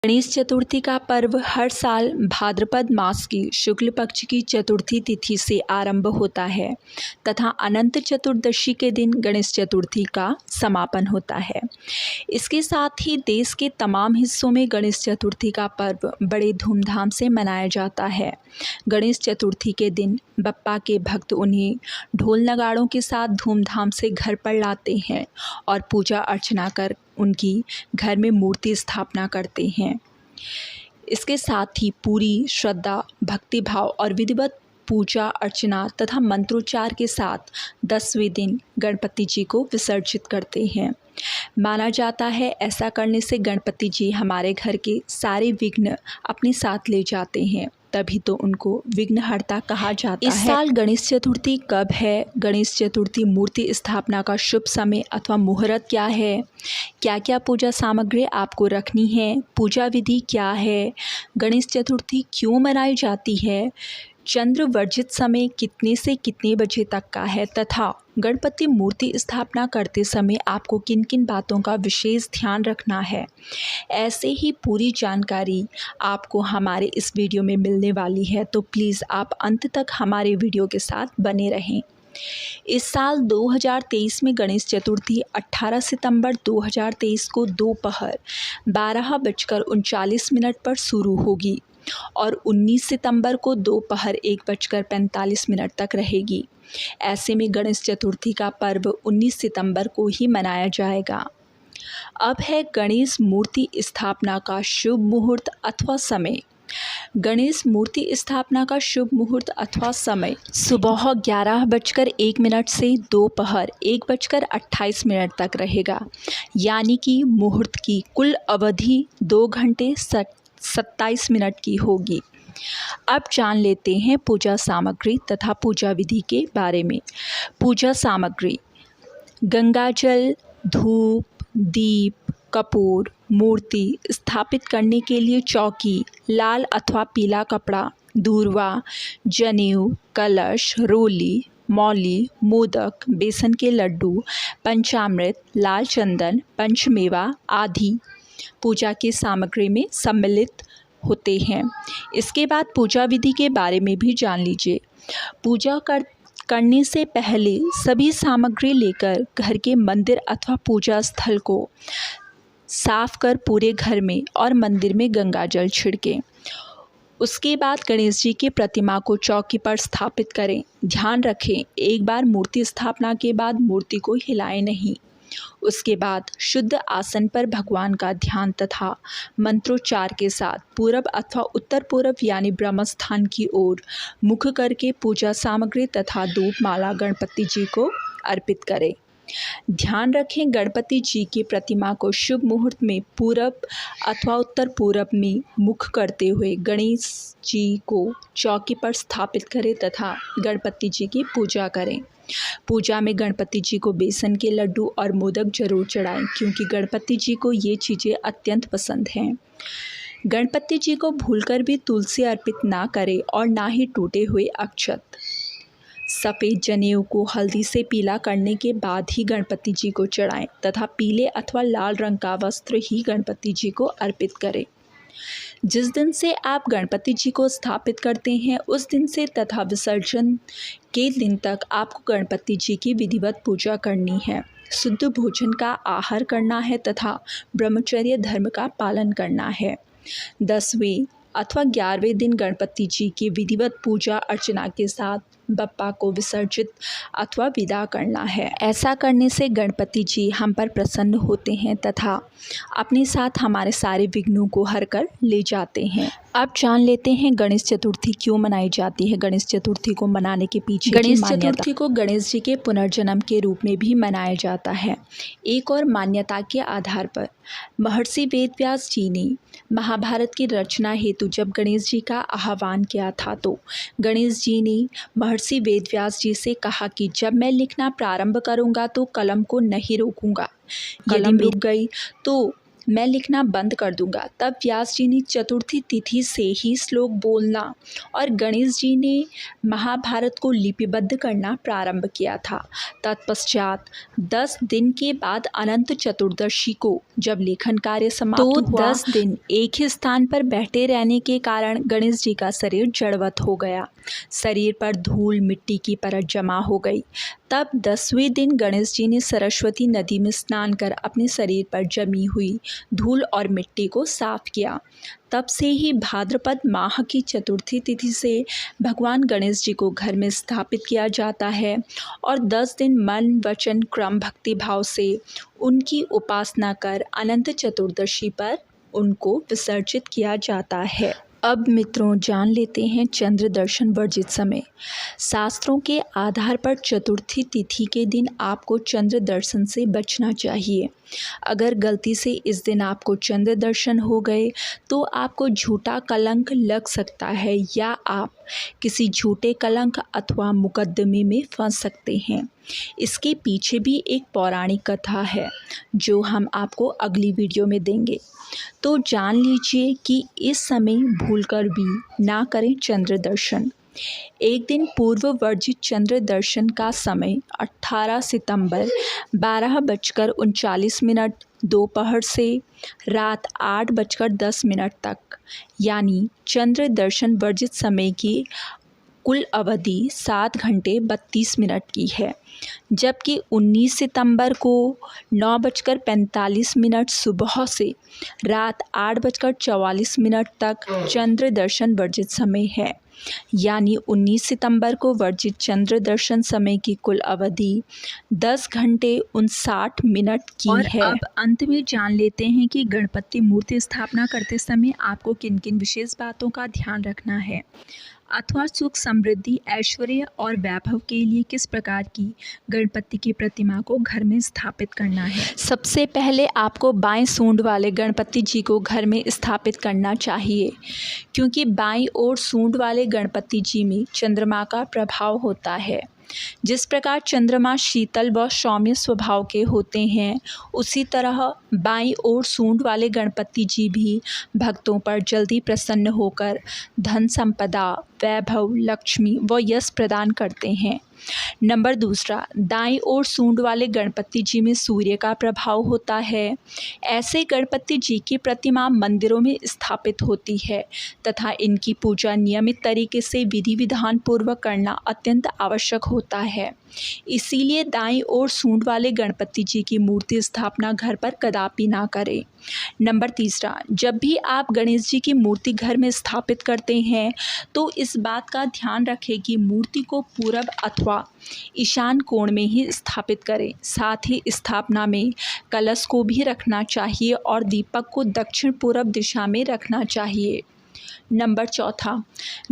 गणेश चतुर्थी का पर्व हर साल भाद्रपद मास की शुक्ल पक्ष की चतुर्थी तिथि से आरंभ होता है तथा अनंत चतुर्दशी के दिन गणेश चतुर्थी का समापन होता है। इसके साथ ही देश के तमाम हिस्सों में गणेश चतुर्थी का पर्व बड़े धूमधाम से मनाया जाता है। गणेश चतुर्थी के दिन बप्पा के भक्त उन्हें ढोल नगाड़ों के साथ धूमधाम से घर पर लाते हैं और पूजा अर्चना कर उनकी घर में मूर्ति स्थापना करते हैं। इसके साथ ही पूरी श्रद्धा, भक्तिभाव और विधिवत पूजा अर्चना तथा मंत्रोच्चार के साथ 10वें दिन गणपति जी को विसर्जित करते हैं। माना जाता है ऐसा करने से गणपति जी हमारे घर के सारे विघ्न अपने साथ ले जाते हैं, तभी तो उनको विघ्नहर्ता कहा जाता है। इस साल गणेश चतुर्थी कब है? गणेश चतुर्थी मूर्ति स्थापना का शुभ समय अथवा मुहूर्त क्या है? क्या क्या पूजा सामग्री आपको रखनी है? पूजा विधि क्या है? गणेश चतुर्थी क्यों मनाई जाती है? चंद्र वर्जित समय कितने से कितने बजे तक का है तथा गणपति मूर्ति स्थापना करते समय आपको किन किन बातों का विशेष ध्यान रखना है, ऐसे ही पूरी जानकारी आपको हमारे इस वीडियो में मिलने वाली है। तो प्लीज़ आप अंत तक हमारे वीडियो के साथ बने रहें। इस साल 2023 में गणेश चतुर्थी 18 सितंबर 2023 को दोपहर 12:39 पर शुरू होगी और 19 सितंबर को दोपहर 1:45 तक रहेगी। ऐसे में गणेश चतुर्थी का पर्व 19 सितंबर को ही मनाया जाएगा। अब है गणेश मूर्ति स्थापना का शुभ मुहूर्त अथवा समय। गणेश मूर्ति स्थापना का शुभ मुहूर्त अथवा समय सुबह 11:01 से दोपहर 1:28 तक रहेगा, यानी कि मुहूर्त की कुल अवधि 2 घंटे 27 मिनट की होगी। अब जान लेते हैं पूजा सामग्री तथा पूजा विधि के बारे में। पूजा सामग्री: गंगाजल, धूप, दीप, कपूर, मूर्ति स्थापित करने के लिए चौकी, लाल अथवा पीला कपड़ा, दूर्वा, जनेऊ, कलश, रोली, मौली, मोदक, बेसन के लड्डू, पंचामृत, लाल चंदन, पंचमेवा आदि पूजा की सामग्री में सम्मिलित होते हैं। इसके बाद पूजा विधि के बारे में भी जान लीजिए। पूजा करने से पहले सभी सामग्री लेकर घर के मंदिर अथवा पूजा स्थल को साफ कर पूरे घर में और मंदिर में गंगाजल छिड़कें। उसके बाद गणेश जी की प्रतिमा को चौकी पर स्थापित करें। ध्यान रखें, एक बार मूर्ति स्थापना के बाद मूर्ति को हिलाएं नहीं। उसके बाद शुद्ध आसन पर भगवान का ध्यान तथा मंत्रोच्चार के साथ पूरब अथवा उत्तर पूर्व यानी ब्रह्म स्थान की ओर मुख करके पूजा सामग्री तथा धूप माला गणपति जी को अर्पित करें। ध्यान रखें, गणपति जी की प्रतिमा को शुभ मुहूर्त में पूरब अथवा उत्तर पूरब में मुख करते हुए गणेश जी को चौकी पर स्थापित करें तथा गणपति जी की पूजा करें। पूजा में गणपति जी को बेसन के लड्डू और मोदक जरूर चढ़ाएं, क्योंकि गणपति जी को ये चीज़ें अत्यंत पसंद हैं। गणपति जी को भूलकर भी तुलसी अर्पित ना करें और ना ही टूटे हुए अक्षत। सफ़ेद जनेऊ को हल्दी से पीला करने के बाद ही गणपति जी को चढ़ाएं तथा पीले अथवा लाल रंग का वस्त्र ही गणपति जी को अर्पित करें। जिस दिन से आप गणपति जी को स्थापित करते हैं उस दिन से तथा विसर्जन के दिन तक आपको गणपति जी की विधिवत पूजा करनी है। शुद्ध भोजन का आहार करना है तथा ब्रह्मचर्य धर्म का पालन करना है। 10वें अथवा 11वें दिन गणपति जी की विधिवत पूजा अर्चना के साथ बप्पा को विसर्जित अथवा विदा करना है। ऐसा करने से गणपति जी हम पर प्रसन्न होते हैं तथा अपने साथ हमारे सारे विघ्नों को हर कर ले जाते हैं। अब जान लेते हैं गणेश चतुर्थी क्यों मनाई जाती है। गणेश चतुर्थी को मनाने के पीछे गणेश चतुर्थी को गणेश जी के पुनर्जन्म के रूप में भी मनाया जाता है। एक और मान्यता के आधार पर महर्षि वेदव्यास जी ने महाभारत की रचना हेतु जब गणेश जी का आह्वान किया था तो गणेश जी ने महर्षि वेदव्यास जी से कहा कि जब मैं लिखना प्रारंभ करूंगा तो कलम को नहीं रोकूंगा, कलम रुक गई तो मैं लिखना बंद कर दूंगा। तब व्यास जी ने चतुर्थी तिथि से ही श्लोक बोलना और गणेश जी ने महाभारत को लिपिबद्ध करना प्रारंभ किया था। तत्पश्चात 10 दिन के बाद अनंत चतुर्दशी को जब लेखन कार्य समाप्त हुआ, 10 दिन एक ही स्थान पर बैठे रहने के कारण गणेश जी का शरीर जड़वत हो गया। शरीर पर धूल मिट्टी की परत जमा हो गई। तब 10वें दिन गणेश जी ने सरस्वती नदी में स्नान कर अपने शरीर पर जमी हुई धूल और मिट्टी को साफ किया। तब से ही भाद्रपद माह की चतुर्थी तिथि से भगवान गणेश जी को घर में स्थापित किया जाता है और 10 दिन मन वचन क्रम भक्ति भाव से उनकी उपासना कर अनंत चतुर्दशी पर उनको विसर्जित किया जाता है। अब मित्रों जान लेते हैं चंद्र दर्शन वर्जित समय। शास्त्रों के आधार पर चतुर्थी तिथि के दिन आपको चंद्र दर्शन से बचना चाहिए। अगर गलती से इस दिन आपको चंद्र दर्शन हो गए तो आपको झूठा कलंक लग सकता है या आप किसी झूठे कलंक अथवा मुकदमे में फंस सकते हैं। इसके पीछे भी एक पौराणिक कथा है जो हम आपको अगली वीडियो में देंगे। तो जान लीजिए कि इस समय भूलकर भी ना करें चंद्र दर्शन। एक दिन पूर्व वर्जित चंद्र दर्शन का समय 18 सितंबर 12:39 दोपहर से रात 8:10 तक, यानी चंद्र दर्शन वर्जित समय की कुल अवधि 7 घंटे 32 मिनट की है। जबकि 19 सितंबर को 9:45 सुबह से रात 8:44 तक चंद्र दर्शन वर्जित समय है। यानी 19 सितंबर को वर्जित चंद्र दर्शन समय की कुल अवधि 10 घंटे 59 मिनट की है। अब अंत में जान लेते हैं कि गणपति मूर्ति स्थापना करते समय आपको किन किन विशेष बातों का ध्यान रखना है अथवा सुख समृद्धि ऐश्वर्य और वैभव के लिए किस प्रकार की गणपति की प्रतिमा को घर में स्थापित करना है। सबसे पहले आपको बाएं सूंड वाले गणपति जी को घर में स्थापित करना चाहिए, क्योंकि बाईं ओर सूंड वाले गणपति जी में चंद्रमा का प्रभाव होता है। जिस प्रकार चंद्रमा शीतल व सौम्य स्वभाव के होते हैं, उसी तरह बाईं ओर सूंड वाले गणपति जी भी भक्तों पर जल्दी प्रसन्न होकर धन संपदा वैभव लक्ष्मी व यश प्रदान करते हैं। नंबर दूसरा, दाईं ओर सूंड वाले गणपति जी में सूर्य का प्रभाव होता है। ऐसे गणपति जी की प्रतिमा मंदिरों में स्थापित होती है तथा इनकी पूजा नियमित तरीके से विधि विधान पूर्वक करना अत्यंत आवश्यक होता है। इसीलिए दाईं ओर सूंड वाले गणपति जी की मूर्ति स्थापना घर पर कदापि ना करें। नंबर तीसरा, जब भी आप गणेश जी की मूर्ति घर में स्थापित करते हैं तो इस बात का ध्यान रखें कि मूर्ति को पूरब अथवा ईशान कोण में ही स्थापित करें। साथ ही स्थापना में कलश को भी रखना चाहिए और दीपक को दक्षिण पूर्व दिशा में रखना चाहिए। नंबर चौथा,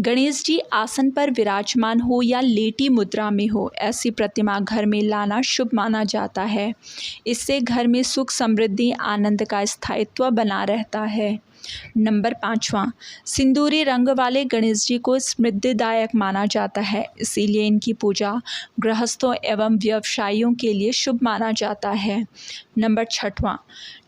गणेश जी आसन पर विराजमान हो या लेटी मुद्रा में हो, ऐसी प्रतिमा घर में लाना शुभ माना जाता है। इससे घर में सुख समृद्धि आनंद का स्थायित्व बना रहता है। नंबर पाँचवा, सिंदूरी रंग वाले गणेश जी को समृद्धिदायक माना जाता है, इसीलिए इनकी पूजा गृहस्थों एवं व्यवसायियों के लिए शुभ माना जाता है। नंबर छठवां,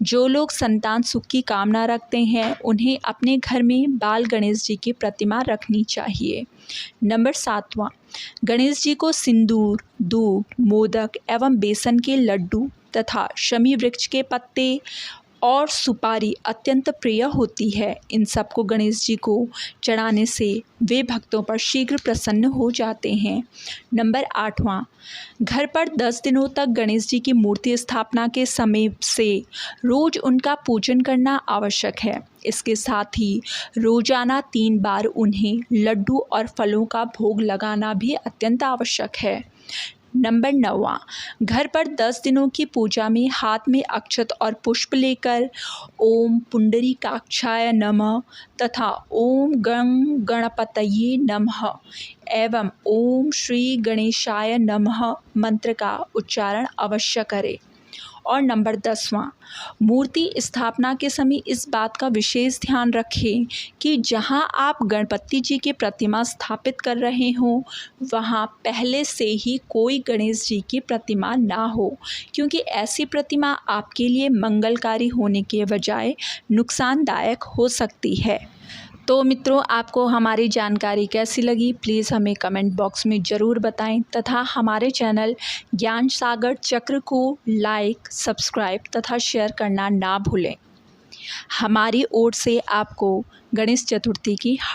जो लोग संतान सुख की कामना रखते हैं उन्हें अपने घर में बाल गणेश जी की प्रतिमा रखनी चाहिए। नंबर सातवां, गणेश जी को सिंदूर दूध मोदक एवं बेसन के लड्डू तथा शमी वृक्ष के पत्ते और सुपारी अत्यंत प्रिय होती है। इन सबको गणेश जी को चढ़ाने से वे भक्तों पर शीघ्र प्रसन्न हो जाते हैं। नंबर आठवां, घर पर 10 दिनों तक गणेश जी की मूर्ति स्थापना के समय से रोज उनका पूजन करना आवश्यक है। इसके साथ ही रोजाना 3 बार उन्हें लड्डू और फलों का भोग लगाना भी अत्यंत आवश्यक है। नंबर 9वां, घर पर 10 दिनों की पूजा में हाथ में अक्षत और पुष्प लेकर ओम पुंडरीकाक्षाय नमः तथा ओम गं गणपतये नमः एवं ओम श्री गणेशाय नमः मंत्र का उच्चारण अवश्य करें और नंबर 10वां, मूर्ति स्थापना के समय इस बात का विशेष ध्यान रखें कि जहां आप गणपति जी की प्रतिमा स्थापित कर रहे हों वहां पहले से ही कोई गणेश जी की प्रतिमा ना हो, क्योंकि ऐसी प्रतिमा आपके लिए मंगलकारी होने के बजाय नुकसानदायक हो सकती है। तो मित्रों, आपको हमारी जानकारी कैसी लगी प्लीज़ हमें कमेंट बॉक्स में ज़रूर बताएं तथा हमारे चैनल ज्ञान सागर चक्र को लाइक, सब्सक्राइब तथा शेयर करना ना भूलें। हमारी ओर से आपको गणेश चतुर्थी की